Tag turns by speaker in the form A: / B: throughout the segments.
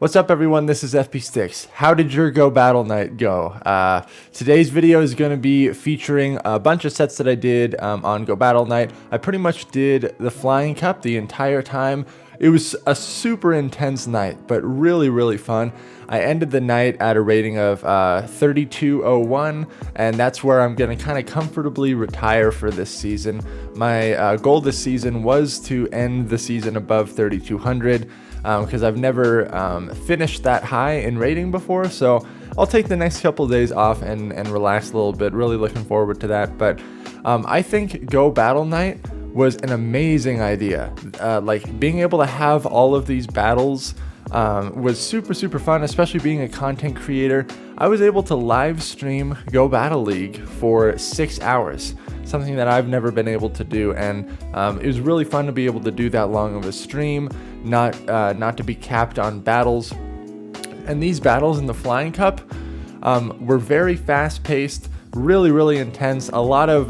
A: What's up, everyone? This is FP Sticks. How did your Go Battle Night go? Today's video is going to be featuring a bunch of sets that I did on Go Battle Night. I pretty much did the Flying Cup the entire time. It was a super intense night, but really fun. I ended the night at a rating of 3201, and that's where I'm going to kind of comfortably retire for this season. My goal this season was to end the season above 3200. Because I've never finished that high in rating before, so I'll take the next couple of days off and relax a little bit. Really looking forward to that. But I think Go Battle Night was an amazing idea. Like being able to have all of these battles was super fun, especially being a content creator. I was able to live stream Go Battle League for 6 hours, something that I've never been able to do, and it was really fun to be able to do that long of a stream, not to be capped on battles. And these battles in the Flying Cup were very fast-paced, really intense, a lot of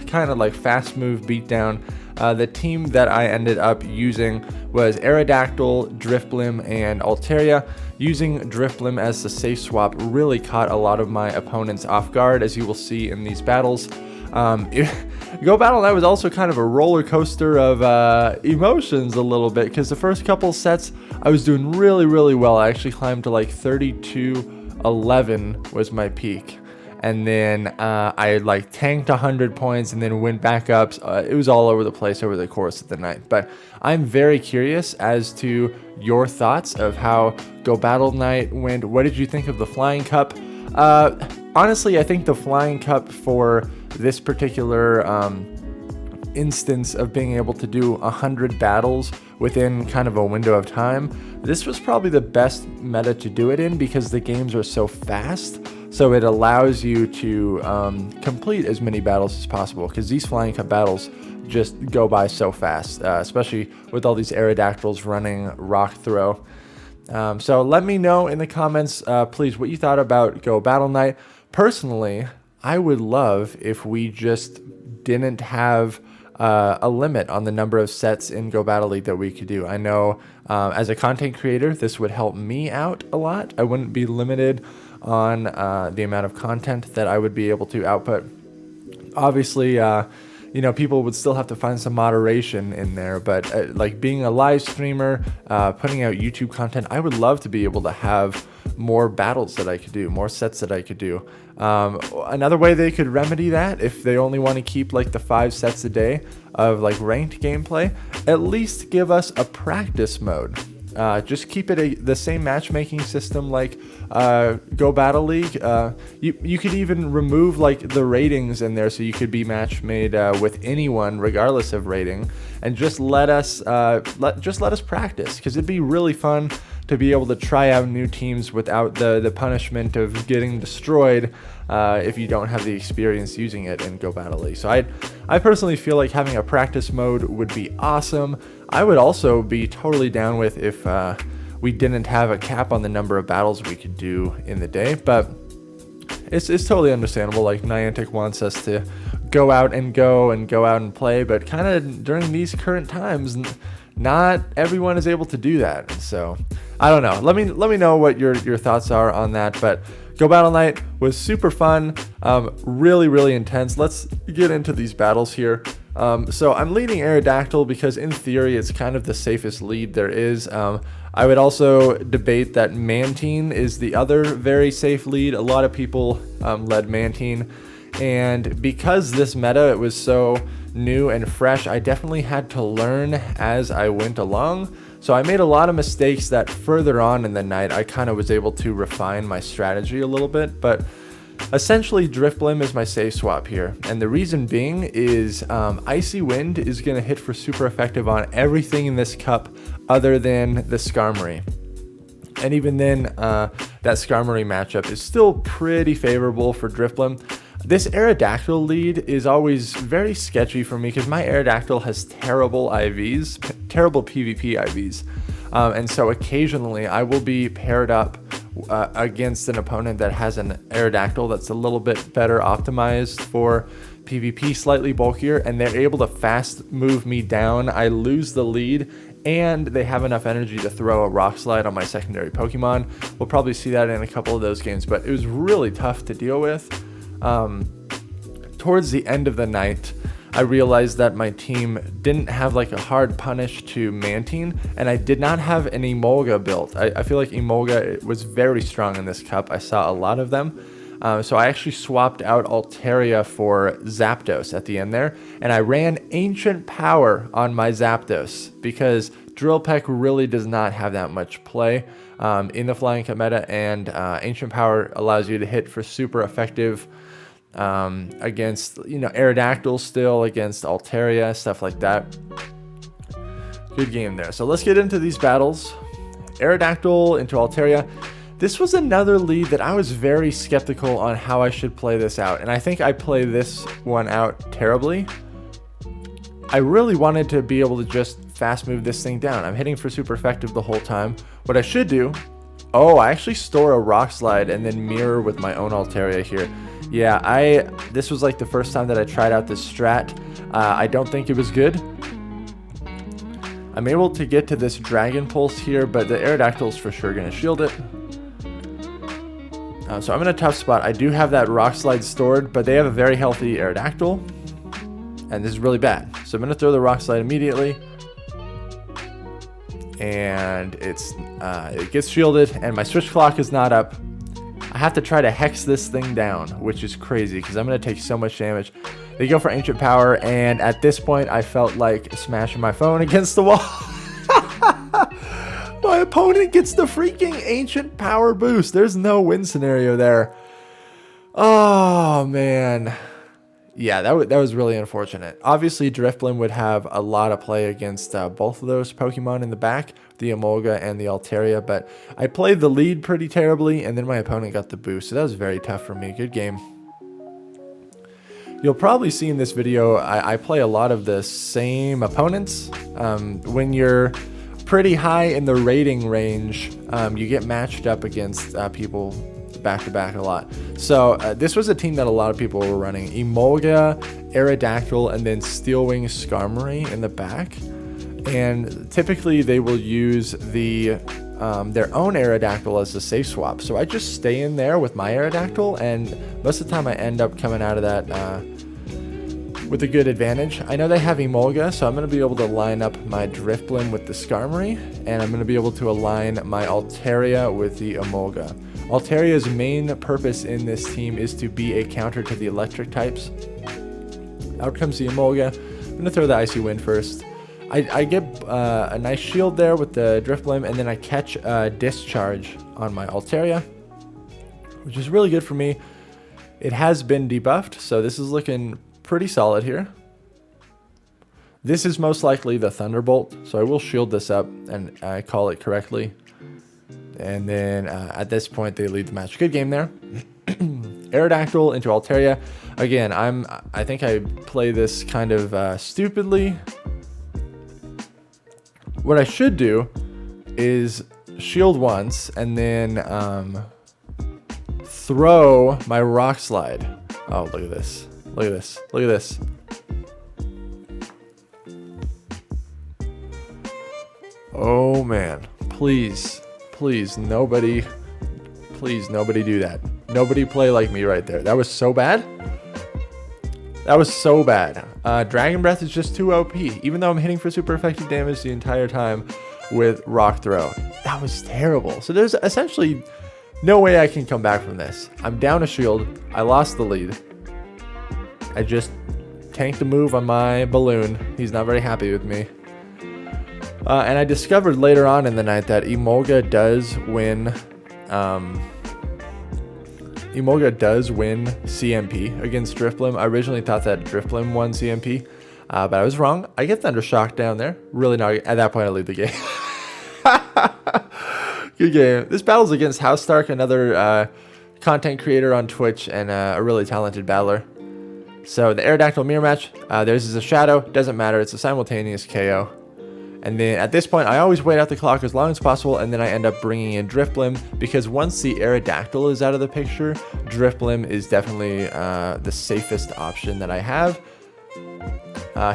A: kind of like fast move beatdown. The team that I ended up using was Aerodactyl, Driftblim, and Altaria. Using Driftblim as the safe swap really caught a lot of my opponents off guard, as you will see in these battles. Go Battle Night was also kind of a roller coaster of emotions a little bit, because the first couple sets I was doing really well. I actually climbed to like 3211 was my peak. And then I like tanked 100 points and then went back up. It was all over the place over the course of the night. But I'm very curious as to your thoughts of how Go Battle Night went. What did you think of the Flying Cup? Honestly, I think the Flying Cup for this particular instance of being able to do 100 battles within kind of a window of time, this was probably the best meta to do it in, because the games are so fast. So it allows you to complete as many battles as possible, because these Flying Cup battles just go by so fast, especially with all these Aerodactyls running Rock Throw. So let me know in the comments, please, what you thought about Go Battle Night. Personally, I would love if we just didn't have a limit on the number of sets in Go Battle League that we could do. I know as a content creator, this would help me out a lot. I wouldn't be limited on the amount of content that I would be able to output. Obviously, people would still have to find some moderation in there, but like being a live streamer, putting out YouTube content, I would love to be able to have more battles that I could do, more sets that I could do. Another way they could remedy that, if they only want to keep like the 5 sets a day of like ranked gameplay, at least give us a practice mode. Just keep it the same matchmaking system like Go Battle League. You could even remove like the ratings in there, so you could be match made with anyone regardless of rating, and just let us practice, because it'd be really fun to be able to try out new teams without the punishment of getting destroyed if you don't have the experience using it in Go Battle League. So I personally feel like having a practice mode would be awesome. I would also be totally down with if we didn't have a cap on the number of battles we could do in the day, but it's totally understandable. Like Niantic wants us to go out and play, but kind of during these current times, not everyone is able to do that. So I don't know. Let me know what your thoughts are on that. But Go Battle Night was super fun, really intense. Let's get into these battles here. So I'm leading Aerodactyl because in theory it's kind of the safest lead there is. I would also debate that Mantine is the other very safe lead. A lot of people led Mantine, and because this meta it was so new and fresh, I definitely had to learn as I went along. So I made a lot of mistakes that further on in the night I kind of was able to refine my strategy a little bit, but essentially Driftblim is my safe swap here, and the reason being is Icy Wind is going to hit for super effective on everything in this cup other than the Skarmory. And even then, that Skarmory matchup is still pretty favorable for Driftblim. This Aerodactyl lead is always very sketchy for me, because my Aerodactyl has terrible IVs, terrible PvP IVs. And so occasionally I will be paired up against an opponent that has an Aerodactyl that's a little bit better optimized for PvP, slightly bulkier, and they're able to fast move me down. I lose the lead and they have enough energy to throw a Rock Slide on my secondary Pokemon. We'll probably see that in a couple of those games, but it was really tough to deal with. Towards the end of the night, I realized that my team didn't have like a hard punish to Mantine, and I did not have an Emolga built. I feel like Emolga was very strong in this cup. I saw a lot of them. So I actually swapped out Altaria for Zapdos at the end there, and I ran Ancient Power on my Zapdos because Drill Peck really does not have that much play in the Flying Cup meta, and Ancient Power allows you to hit for super effective against, you know, Aerodactyl still, against Altaria, stuff like that. Good game there. So let's get into these battles. Aerodactyl into Altaria. This was another lead that I was very skeptical on how I should play this out, and I think I play this one out terribly. I really wanted to be able to just fast move this thing down. I'm hitting for super effective the whole time. What I should do, I actually store a Rock Slide and then mirror with my own Altaria here. Yeah, this was like the first time that I tried out this strat. I don't think it was good. I'm able to get to this Dragon Pulse here, but the Aerodactyl is for sure going to shield it. So I'm in a tough spot. I do have that Rock Slide stored, but they have a very healthy Aerodactyl, and this is really bad. So I'm going to throw the Rock Slide immediately, and it gets shielded, and my Switch Clock is not up. I have to try to hex this thing down, which is crazy because I'm going to take so much damage. They go for Ancient Power, and at this point, I felt like smashing my phone against the wall. My opponent gets the freaking Ancient Power boost. There's no win scenario there. Oh, man. Yeah, that was really unfortunate. Obviously, Drifblim would have a lot of play against both of those Pokemon in the back, the Emolga and the Altaria, but I played the lead pretty terribly, and then my opponent got the boost, so that was very tough for me. Good game. You'll probably see in this video, I play a lot of the same opponents. When you're pretty high in the rating range, you get matched up against people back-to-back a lot. So this was a team that a lot of people were running. Emolga, Aerodactyl, and then Steelwing Skarmory in the back. And typically they will use their own Aerodactyl as a safe swap. So I just stay in there with my Aerodactyl, and most of the time I end up coming out of that with a good advantage. I know they have Emolga, so I'm going to be able to line up my Drifblim with the Skarmory, and I'm going to be able to align my Altaria with the Emolga. Altaria's main purpose in this team is to be a counter to the electric types. Out comes the Emolga. I'm going to throw the Icy Wind first. I get a nice shield there with the Drifblim, and then I catch a Discharge on my Altaria, which is really good for me. It has been debuffed, so this is looking pretty solid here. This is most likely the Thunderbolt, so I will shield this up and I call it correctly. And then at this point, they lead the match. Good game there. Aerodactyl into Altaria. Again, I think I play this kind of stupidly. What I should do is shield once and then throw my Rock Slide. Oh, look at this. Look at this. Look at this. Oh, man. Please. Please, nobody do that. Nobody play like me right there. That was so bad. That was so bad. Dragon Breath is just too OP. Even though I'm hitting for super effective damage the entire time with Rock Throw. That was terrible. So there's essentially no way I can come back from this. I'm down a shield. I lost the lead. I just tanked a move on my Balloon. He's not very happy with me. And I discovered later on in the night that Emolga does win. Emolga does win CMP against Drifblim. I originally thought that Drifblim won CMP, but I was wrong. I get Thundershock down there. Really not. At that point, I lead the game. Good game. This battle's against House Stark, another content creator on Twitch and a really talented battler. So the Aerodactyl mirror match. Theirs is a shadow. Doesn't matter. It's a simultaneous KO. And then at this point, I always wait out the clock as long as possible, and then I end up bringing in Drifblim, because once the Aerodactyl is out of the picture, Drifblim is definitely the safest option that I have.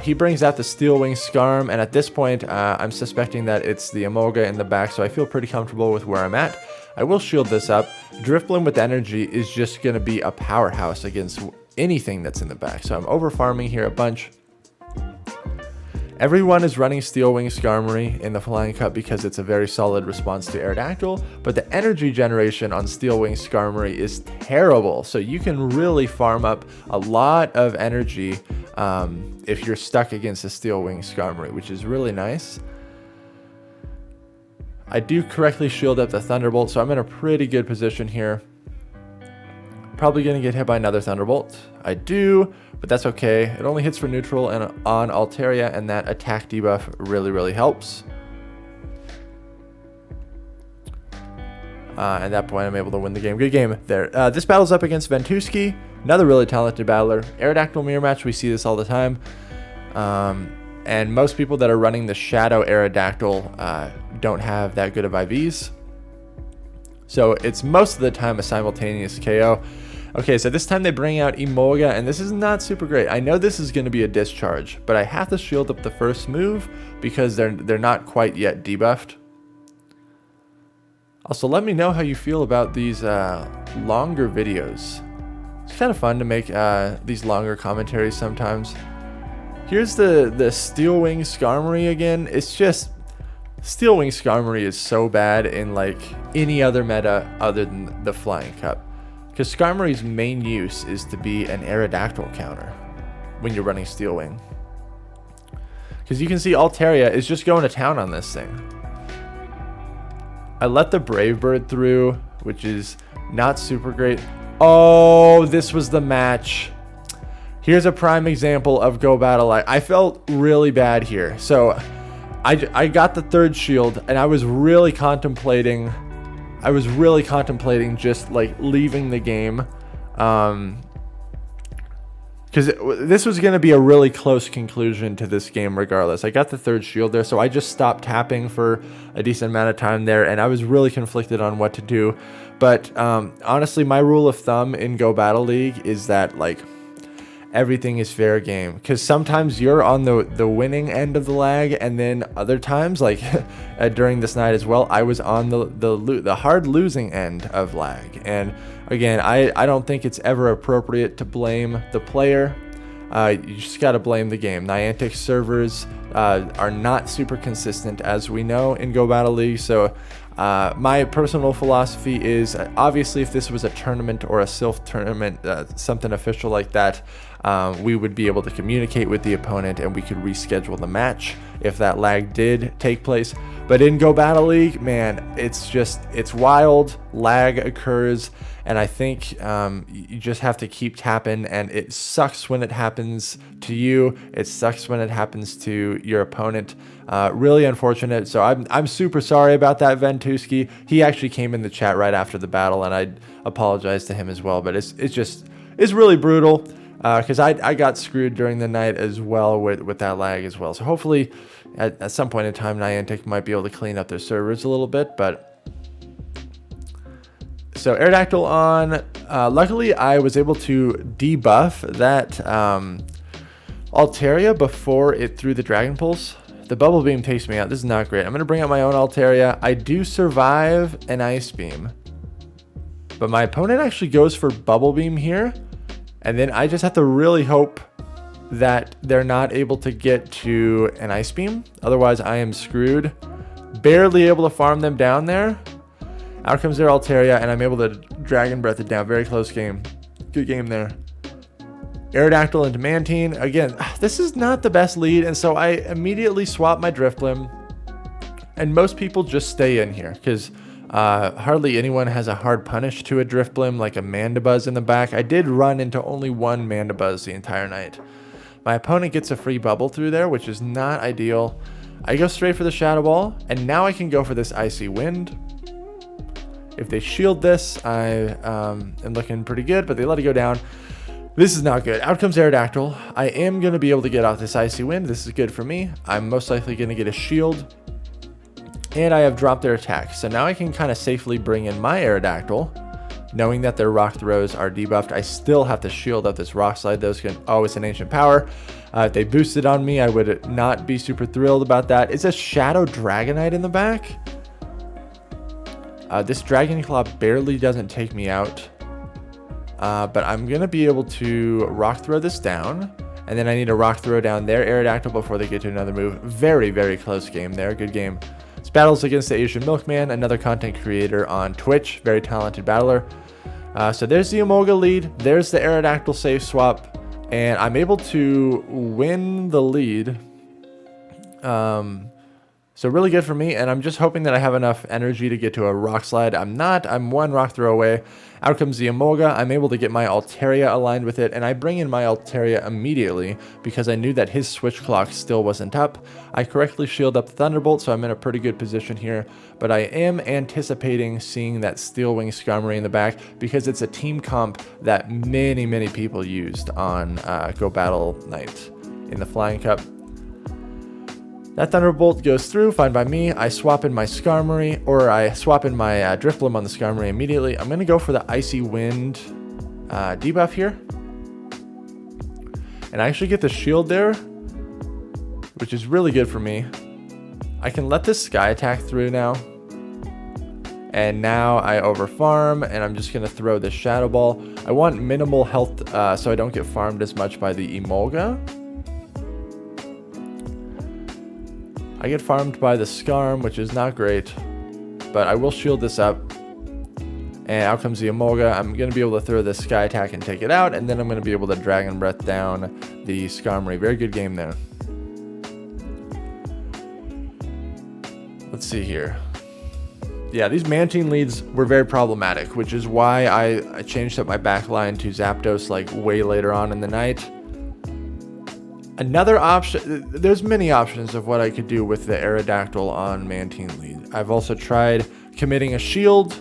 A: He brings out the Steel Wing Scarm, and at this point, I'm suspecting that it's the Emolga in the back, so I feel pretty comfortable with where I'm at. I will shield this up. Drifblim with energy is just going to be a powerhouse against anything that's in the back, so I'm over farming here a bunch. Everyone is running Steel Wing Skarmory in the Flying Cup because it's a very solid response to Aerodactyl, but the energy generation on Steel Wing Skarmory is terrible, so you can really farm up a lot of energy if you're stuck against a Steel Wing Skarmory, which is really nice. I do correctly shield up the Thunderbolt, so I'm in a pretty good position here. Probably going to get hit by another Thunderbolt. I do, but that's okay. It only hits for neutral and on Altaria, and that attack debuff really helps. At that point, I'm able to win the game. Good game there. This battle's up against Ventusky, another really talented battler. Aerodactyl mirror match, we see this all the time. And most people that are running the Shadow Aerodactyl don't have that good of IVs. So it's most of the time a simultaneous KO. Okay, so this time they bring out Emolga, and this is not super great. I know this is going to be a discharge, but I have to shield up the first move because they're not quite yet debuffed. Also, let me know how you feel about these longer videos. It's kind of fun to make these longer commentaries sometimes. Here's the Steel Wing Skarmory again. It's just, Steel Wing Skarmory is so bad in like any other meta other than the Flying Cup. Because Skarmory's main use is to be an Aerodactyl counter when you're running Steel Wing. Because you can see Altaria is just going to town on this thing. I let the Brave Bird through, which is not super great. Oh, this was the match. Here's a prime example of Go Battle. I felt really bad here. So I got the third shield, and I was really contemplating just like leaving the game. Because this was going to be a really close conclusion to this game regardless. I got the third shield there, so I just stopped tapping for a decent amount of time there, and I was really conflicted on what to do. But honestly, my rule of thumb in Go Battle League is that like everything is fair game, because sometimes you're on the winning end of the lag, and then other times, like during this night as well, I was on the hard losing end of lag. And again, I don't think it's ever appropriate to blame the player. You just got to blame the game. Niantic servers are not super consistent, as we know, in Go Battle League. So my personal philosophy is, obviously, if this was a tournament or a Sylph tournament, something official like that, we would be able to communicate with the opponent and we could reschedule the match if that lag did take place. But in Go Battle League, man, it's wild. Lag occurs, and I think you just have to keep tapping, and it sucks when it happens to you. It sucks when it happens to your opponent. Really unfortunate. So I'm super sorry about that, Ventusky. He actually came in the chat right after the battle, and I apologize to him as well. But it's really brutal. Because I got screwed during the night as well with that lag as well. So hopefully at some point in time, Niantic might be able to clean up their servers a little bit. But so Aerodactyl on. Luckily, I was able to debuff that Altaria before it threw the Dragon Pulse. The Bubble Beam takes me out. This is not great. I'm going to bring out my own Altaria. I do survive an Ice Beam, but my opponent actually goes for Bubble Beam here. And then I just have to really hope that they're not able to get to an Ice Beam. Otherwise, I am screwed. Barely able to farm them down there. Out comes their Altaria, and I'm able to Dragon Breath it down. Very close game. Good game there. Aerodactyl into Mantine. Again, this is not the best lead, and so I immediately swap my Drifblim. And most people just stay in here, because hardly anyone has a hard punish to a Drifblim like a Mandibuzz in the back. I did run into only one Mandibuzz the entire night. My opponent gets a free bubble through there, which is not ideal. I go straight for the Shadow Ball, and now I can go for this Icy Wind. If they shield this, I am looking pretty good, but they let it go down. This is not good. Out comes Aerodactyl. I am going to be able to get off this Icy Wind. This is good for me. I'm most likely going to get a shield. And I have dropped their attack. So now I can kind of safely bring in my Aerodactyl. knowing that their rock throws are debuffed. I still have to shield up this rock slide. Those can always an ancient power. If they boosted on me, I would not be super thrilled about that. It's a Shadow Dragonite in the back. This Dragon Claw barely doesn't take me out. But I'm going to be able to rock throw this down. And then I need to rock throw down their Aerodactyl before they get to another move. Very, very close game there. Good game. This battle's against the Asian Milkman, another content creator on Twitch. Very talented battler. So there's the Emolga lead. There's the Aerodactyl safe swap. And I'm able to win the lead. So really good for me, and I'm just hoping that I have enough energy to get to a rock slide. I'm not. I'm one rock throw away. Out comes the Emolga. I'm able to get my Altaria aligned with it, and I bring in my Altaria immediately because I knew that his switch clock still wasn't up. I correctly shield up the Thunderbolt, so I'm in a pretty good position here, but I am anticipating seeing that Steel Wing Skarmory in the back because it's a team comp that many people used on Go Battle Night in the Flying Cup. That Thunderbolt goes through, fine by me. I swap in my Skarmory, or I swap in my Drifblim on the Skarmory immediately. I'm going to go for the Icy Wind debuff here. And I actually get the shield there, which is really good for me. I can let this Sky Attack through now. And now I overfarm, and I'm just going to throw this Shadow Ball. I want minimal health so I don't get farmed as much by the Emolga. I get farmed by the Skarm, which is not great, but I will shield this up. And out comes the Emolga. I'm going to be able to throw this Sky Attack and take it out, and then I'm going to be able to Dragon Breath down the Skarmory. Very good game there. Let's see here. Yeah, these Mantine leads were very problematic, which is why I changed up my backline to Zapdos like way later on in the night. Another option, there's many options of what I could do with the Aerodactyl on Mantine lead. I've also tried committing a shield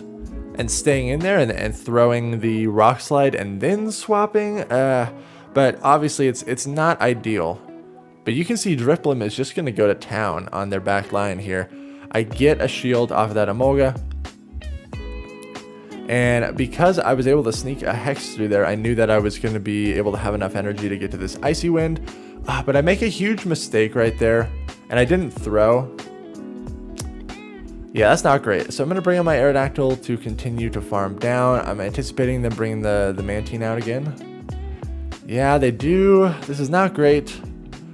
A: and staying in there and throwing the Rock Slide and then swapping, but obviously it's not ideal. But you can see Drifblim is just going to go to town on their back line here. I get a shield off of that Emolga. And because I was able to sneak a Hex through there, I knew that I was going to be able to have enough energy to get to this Icy Wind. But I make a huge mistake right there, and I didn't throw. Yeah, that's not great. So I'm going to bring on my Aerodactyl to continue to farm down. I'm anticipating them bringing the Mantine out again. Yeah, they do. This is not great.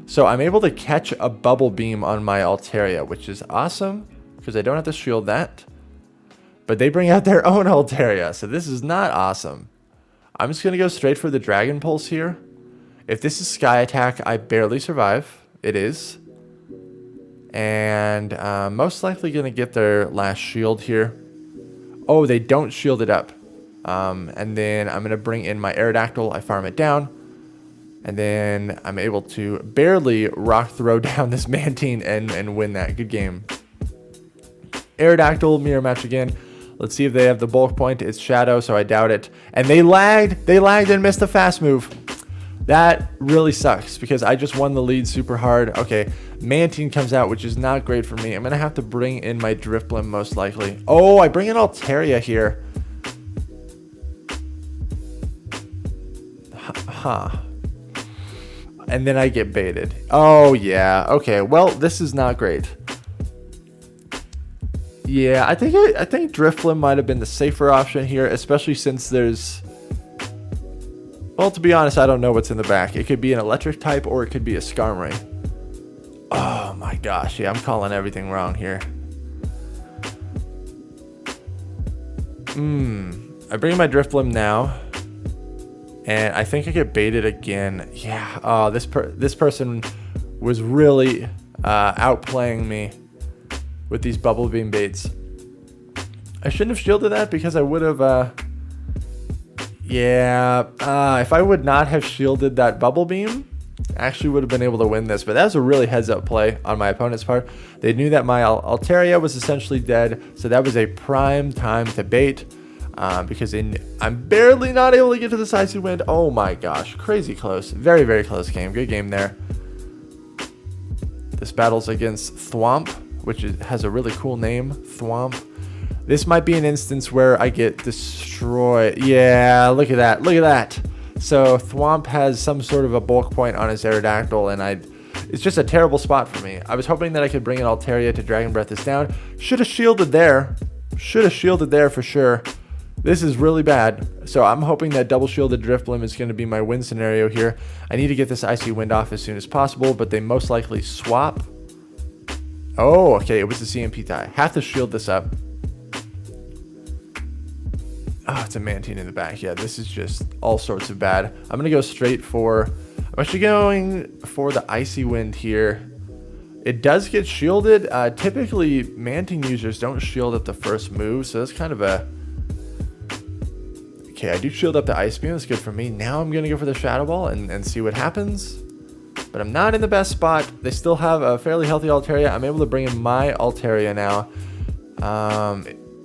A: So I'm able to catch a Bubble Beam on my Altaria, which is awesome because I don't have to shield that. But they bring out their own Altaria, so this is not awesome. I'm just going to go straight for the Dragon Pulse here. If this is Sky Attack, I barely survive. It is. And most likely going to get their last shield here. Oh, they don't shield it up. And then I'm going to bring in my Aerodactyl. I farm it down. And then I'm able to barely rock throw down this Mantine and win that. Good game. Aerodactyl, mirror match again. Let's see if they have the bulk point. It's Shadow, so I doubt it. And they lagged. They lagged and missed a fast move. That really sucks because I just won the lead super hard. Okay, Mantine comes out, which is not great for me. I'm going to have to bring in my Drifblim most likely. Oh, I bring in Altaria here. Huh. And then I get baited. Oh, yeah. Okay, well, this is not great. Yeah, I think Drifblim might have been the safer option here, especially since there's... Well, to be honest, I don't know what's in the back. It could be an electric type or it could be a Skarmory. Oh my gosh, yeah, I'm calling everything wrong here. I bring my Drifblim now. And I think I get baited again. Yeah, oh, this person was really outplaying me with these Bubble Beam baits. I shouldn't have shielded that because I would have... if I would not have shielded that Bubble Beam, I actually would have been able to win this. But that was a really heads-up play on my opponent's part. They knew that my Altaria was essentially dead, so that was a prime time to bait. Because I'm barely not able to get to the Icy Wind. Oh my gosh, crazy close. Very, very close game. Good game there. This battle's against Thwomp, which has a really cool name, Thwomp. This might be an instance where I get destroyed. Yeah, look at that. Look at that. So Thwomp has some sort of a bulk point on his Aerodactyl, and it's just a terrible spot for me. I was hoping that I could bring an Altaria to Dragon Breath this down. Should have shielded there. Should have shielded there for sure. This is really bad. So I'm hoping that double shielded Drifblim is going to be my win scenario here. I need to get this Icy Wind off as soon as possible, but they most likely swap. Oh, okay, it was the CMP tie. Have to shield this up. Oh, it's a Mantine in the back. Yeah, this is just all sorts of bad. I'm going to go straight for... I'm actually going for the Icy Wind here. It does get shielded. Typically, Mantine users don't shield up the first move, so that's kind of a... Okay, I do shield up the Ice Beam. That's good for me. Now I'm going to go for the Shadow Ball and see what happens. But I'm not in the best spot. They still have a fairly healthy Altaria. I'm able to bring in my Altaria now.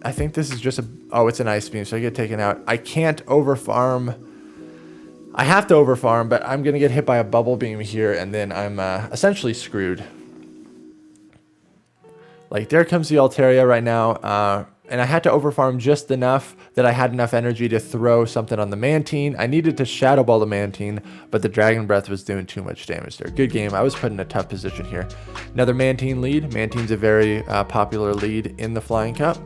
A: I think this is just a... Oh, it's an Ice Beam, so I get taken out. I can't overfarm. I have to overfarm, but I'm going to get hit by a Bubble Beam here, and then I'm essentially screwed. Like, there comes the Altaria right now, and I had to overfarm just enough that I had enough energy to throw something on the Mantine. I needed to Shadow Ball the Mantine, but the Dragon Breath was doing too much damage there. Good game. I was put in a tough position here. Another Mantine lead. Mantine's a very popular lead in the Flying Cup.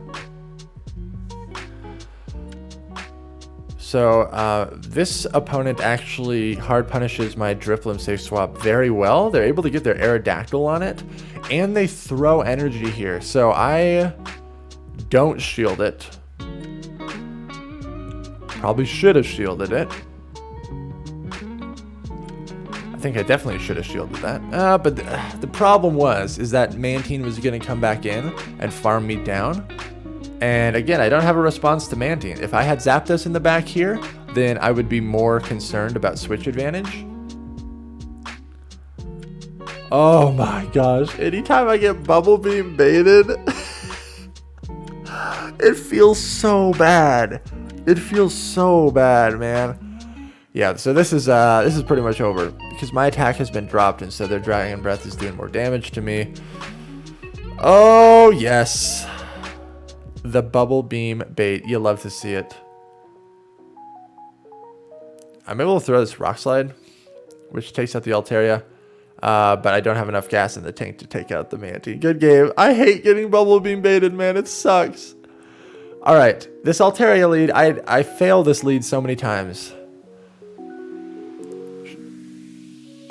A: So this opponent actually hard punishes my Drifblim safe swap very well. They're able to get their Aerodactyl on it, and they throw energy here. So I don't shield it. Probably should have shielded it. I think I definitely should have shielded that. But the problem is that Mantine was going to come back in and farm me down. And again, I don't have a response to Mantine. If I had Zapdos in the back here, then I would be more concerned about switch advantage. Oh my gosh. Anytime I get Bubble Beam baited, it feels so bad. It feels so bad, man. Yeah, so this is pretty much over because my attack has been dropped, and so their Dragon Breath is doing more damage to me. Oh yes. The Bubble Beam bait. You love to see it. I'm able to throw this Rock Slide, which takes out the Altaria. But I don't have enough gas in the tank to take out the Mantine. Good game. I hate getting Bubble Beam baited, man. It sucks. Alright. This Altaria lead. I fail this lead so many times.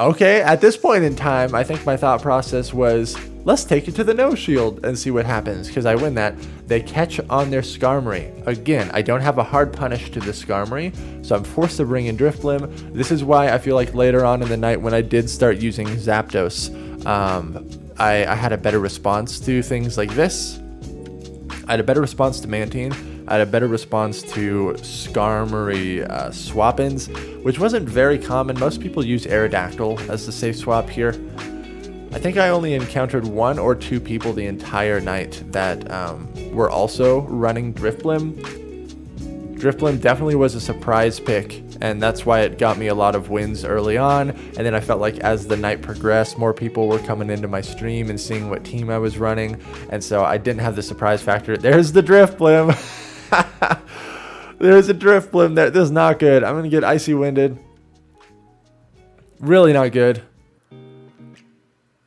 A: Okay. At this point in time, I think my thought process was... Let's take it to the no shield and see what happens, because I win that. They catch on their Skarmory. Again, I don't have a hard punish to the Skarmory, so I'm forced to bring in Drifblim. This is why I feel like later on in the night when I did start using Zapdos, I had a better response to things like this. I had a better response to Mantine. I had a better response to Skarmory swap-ins, which wasn't very common. Most people use Aerodactyl as the safe swap here. I think I only encountered 1 or 2 people the entire night that were also running Drifblim. Drifblim definitely was a surprise pick, and that's why it got me a lot of wins early on. And then I felt like as the night progressed, more people were coming into my stream and seeing what team I was running, and so I didn't have the surprise factor. There's the Drifblim. There's a Drifblim there. This is not good. I'm going to get Icy Winded. Really not good.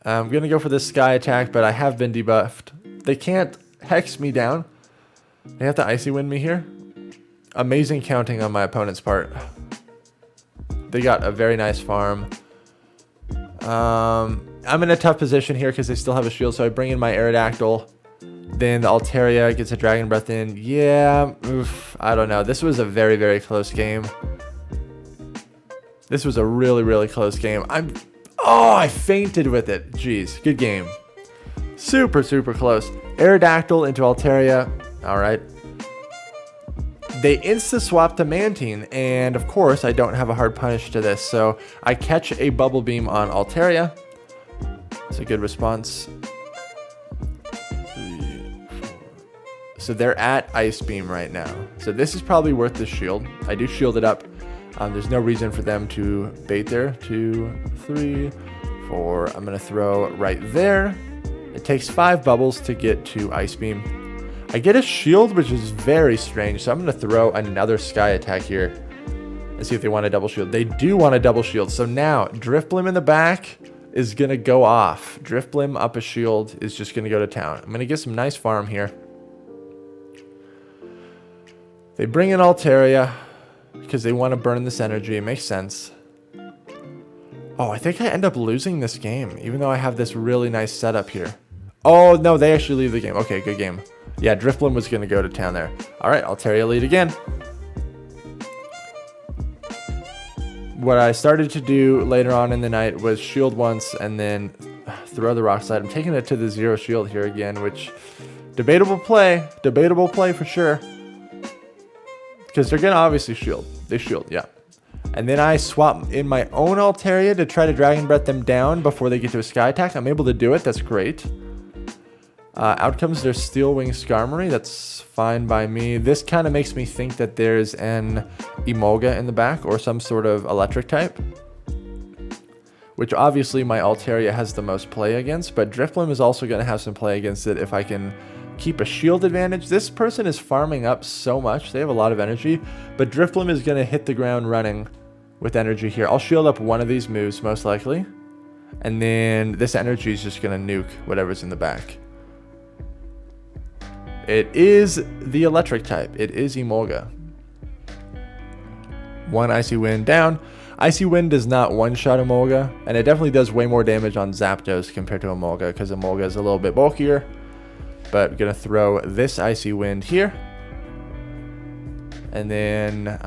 A: I'm going to go for this Sky attack, but I have been debuffed. They can't Hex me down. They have to Icy Wind me here. Amazing counting on my opponent's part. They got a very nice farm. I'm in a tough position here because they still have a shield, so I bring in my Aerodactyl. Then the Altaria gets a Dragon Breath in. Yeah, oof, I don't know. This was a very, very close game. This was a really, really close game. Oh, I fainted with it. Jeez, good game. Super, super close. Aerodactyl into Altaria. All right. They insta-swap to Mantine, and of course, I don't have a hard punish to this, so I catch a Bubble Beam on Altaria. It's a good response. 3, 4. So they're at Ice Beam right now. So this is probably worth the shield. I do shield it up. There's no reason for them to bait there. 2, 3, 4. I'm going to throw right there. It takes 5 bubbles to get to Ice Beam. I get a shield, which is very strange. So I'm going to throw another sky attack here. Let's see if they want a double shield. They do want a double shield. So now Drift Blim in the back is going to go off. Drift Blim up a shield is just going to go to town. I'm going to get some nice farm here. They bring in Altaria because they want to burn this energy. It makes sense. Oh, I think I end up losing this game, even though I have this really nice setup here. Oh, no, they actually leave the game. Okay, good game. Yeah, Drift Blim was going to go to town there. All right, Altaria lead again. What I started to do later on in the night was shield once and then throw the rock slide. I'm taking it to the 0 shield here again, which debatable play for sure. Because they're going to obviously shield. They shield, yeah. And then I swap in my own Altaria to try to Dragon Breath them down before they get to a Sky Attack. I'm able to do it. That's great. Out comes their Steel Wing Skarmory. That's fine by me. This kind of makes me think that there's an Emolga in the back or some sort of electric type. Which obviously my Altaria has the most play against. But Drift Blim is also going to have some play against it if I can keep a shield advantage. This person is farming up so much. They have a lot of energy. But Drift Blim is going to hit the ground running with energy here. I'll shield up one of these moves most likely. And then this energy is just going to nuke whatever's in the back. It is the electric type. It is Emolga. One Icy Wind down. Icy Wind does not one-shot Emolga. And it definitely does way more damage on Zapdos compared to Emolga, because Emolga is a little bit bulkier. But I'm going to throw this Icy Wind here. And then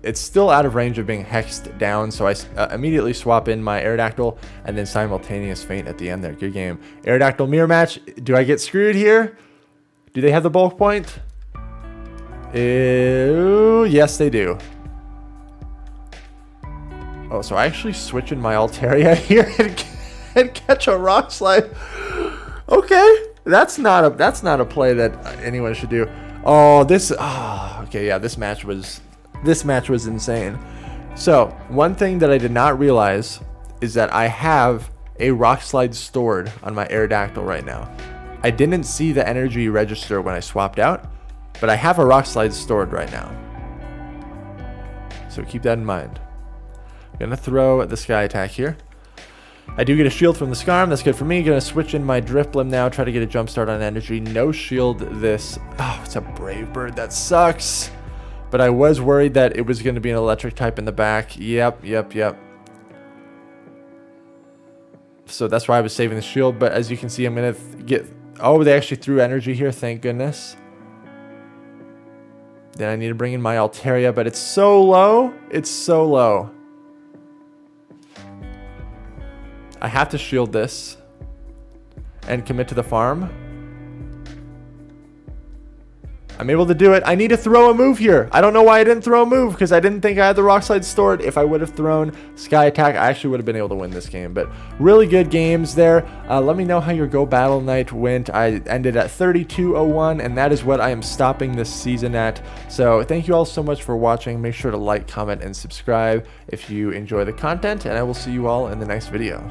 A: it's still out of range of being hexed down. So I immediately swap in my Aerodactyl and then simultaneous feint at the end there. Good game. Aerodactyl mirror match. Do I get screwed here? Do they have the bulk point? Ew, yes, they do. Oh, so I actually switch in my Altaria here and catch a rock slide. Okay, that's not a play that anyone should do. Oh, okay, yeah, this match was insane. So one thing that I did not realize is that I have a rock slide stored on my Aerodactyl right now. I didn't see the energy register when I swapped out, but I have a rock slide stored right now. So keep that in mind. I'm going to throw the Sky Attack here. I do get a shield from the Skarm. That's good for me. Going to switch in my Drift Blim now. Try to get a jump start on energy. No shield this. Oh, it's a Brave Bird. That sucks. But I was worried that it was going to be an electric type in the back. Yep. So that's why I was saving the shield. But as you can see, I'm going to get... Oh, they actually threw energy here. Thank goodness. Then I need to bring in my Altaria, but it's so low. It's so low. I have to shield this and commit to the farm. I'm able to do it. I need to throw a move here. I don't know why I didn't throw a move, because I didn't think I had the rock slide stored. If I would have thrown Sky Attack, I actually would have been able to win this game. But really good games there. Let me know how your Go Battle Night went. I ended at 32:01, and that is what I am stopping this season at. So thank you all so much for watching. Make sure to like, comment, and subscribe if you enjoy the content, and I will see you all in the next video.